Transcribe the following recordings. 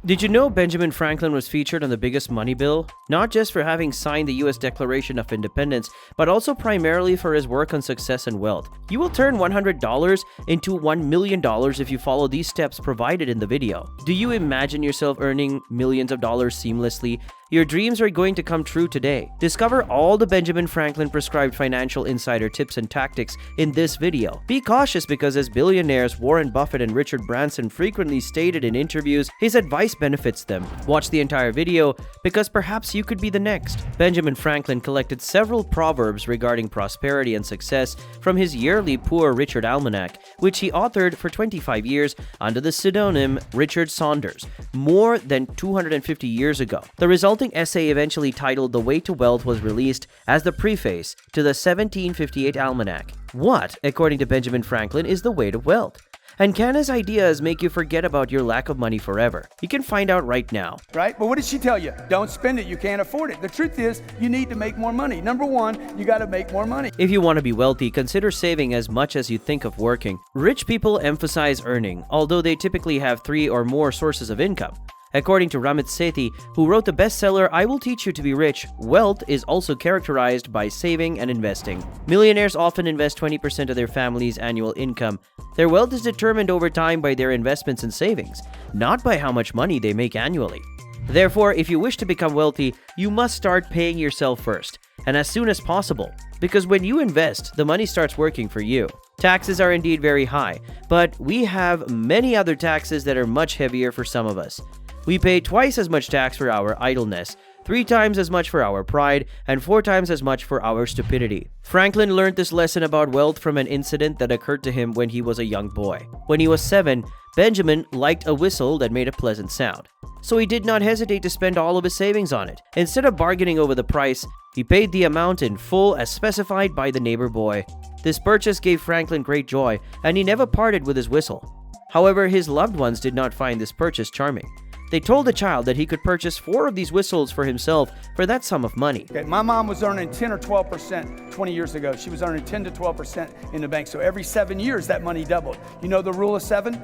Did you know Benjamin Franklin was featured on the biggest money bill? Not just for having signed the US Declaration of Independence, but also primarily for his work on success and wealth. You will turn $100 into $1 million if you follow these steps provided in the video. Do you imagine yourself earning millions of dollars seamlessly? Your dreams are going to come true today. Discover all the Benjamin Franklin prescribed financial insider tips and tactics in this video. Be cautious because as billionaires Warren Buffett and Richard Branson frequently stated in interviews, his advice benefits them. Watch the entire video because perhaps you could be the next. Benjamin Franklin collected several proverbs regarding prosperity and success from his yearly Poor Richard Almanac, which he authored for 25 years under the pseudonym Richard Saunders, more than 250 years ago. The resulting essay, eventually titled The Way to Wealth, was released as the preface to the 1758 Almanac. What, according to Benjamin Franklin, is the way to wealth? And can his ideas make you forget about your lack of money forever? You can find out right now. Right? But what did she tell you? Don't spend it. You can't afford it. The truth is, you need to make more money. Number one, you got to make more money. If you want to be wealthy, consider saving as much as you think of working. Rich people emphasize earning, although they typically have 3 or more sources of income. According to Ramit Sethi, who wrote the bestseller I Will Teach You to Be Rich, wealth is also characterized by saving and investing. Millionaires often invest 20% of their family's annual income. Their wealth is determined over time by their investments and savings, not by how much money they make annually. Therefore, if you wish to become wealthy, you must start paying yourself first, and as soon as possible, because when you invest, the money starts working for you. Taxes are indeed very high, but we have many other taxes that are much heavier for some of us. We pay twice as much tax for our idleness, 3 times as much for our pride, and 4 times as much for our stupidity. Franklin learned this lesson about wealth from an incident that occurred to him when he was a young boy. When he was 7, Benjamin liked a whistle that made a pleasant sound, so he did not hesitate to spend all of his savings on it. Instead of bargaining over the price, he paid the amount in full as specified by the neighbor boy. This purchase gave Franklin great joy, and he never parted with his whistle. However, his loved ones did not find this purchase charming. They told the child that he could purchase 4 of these whistles for himself for that sum of money. Okay, my mom was earning 10 or 12% 20 years ago. She was earning 10 to 12% in the bank. So every 7 years, that money doubled. You know the rule of 7?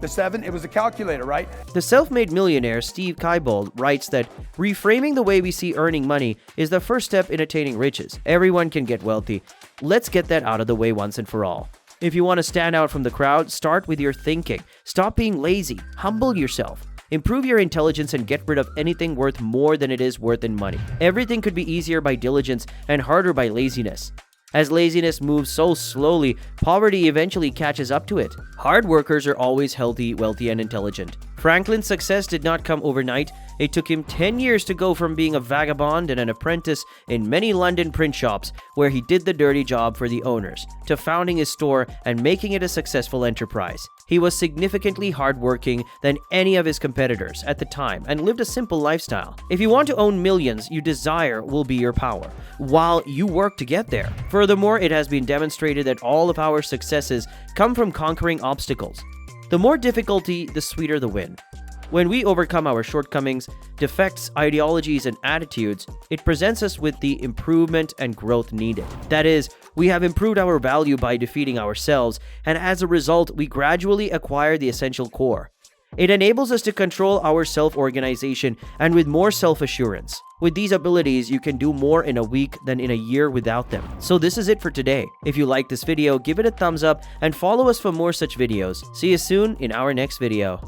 The 7, it was a calculator, right? The self-made millionaire Steve Kaibold writes that reframing the way we see earning money is the first step in attaining riches. Everyone can get wealthy. Let's get that out of the way once and for all. If you want to stand out from the crowd, start with your thinking. Stop being lazy. Humble yourself. Improve your intelligence and get rid of anything worth more than it is worth in money. Everything could be easier by diligence and harder by laziness. As laziness moves so slowly, poverty eventually catches up to it. Hard workers are always healthy, wealthy, and intelligent. Franklin's success did not come overnight. It took him 10 years to go from being a vagabond and an apprentice in many London print shops where he did the dirty job for the owners, to founding his store and making it a successful enterprise. He was significantly hardworking than any of his competitors at the time and lived a simple lifestyle. If you want to own millions, you desire will be your power, while you work to get there. Furthermore, it has been demonstrated that all of our successes come from conquering obstacles. The more difficulty, the sweeter the win. When we overcome our shortcomings, defects, ideologies, and attitudes, it presents us with the improvement and growth needed. That is, we have improved our value by defeating ourselves, and as a result, we gradually acquire the essential core. It enables us to control our self-organization and with more self-assurance. With these abilities, you can do more in a week than in a year without them. So this is it for today. If you like this video, give it a thumbs up and follow us for more such videos. See you soon in our next video.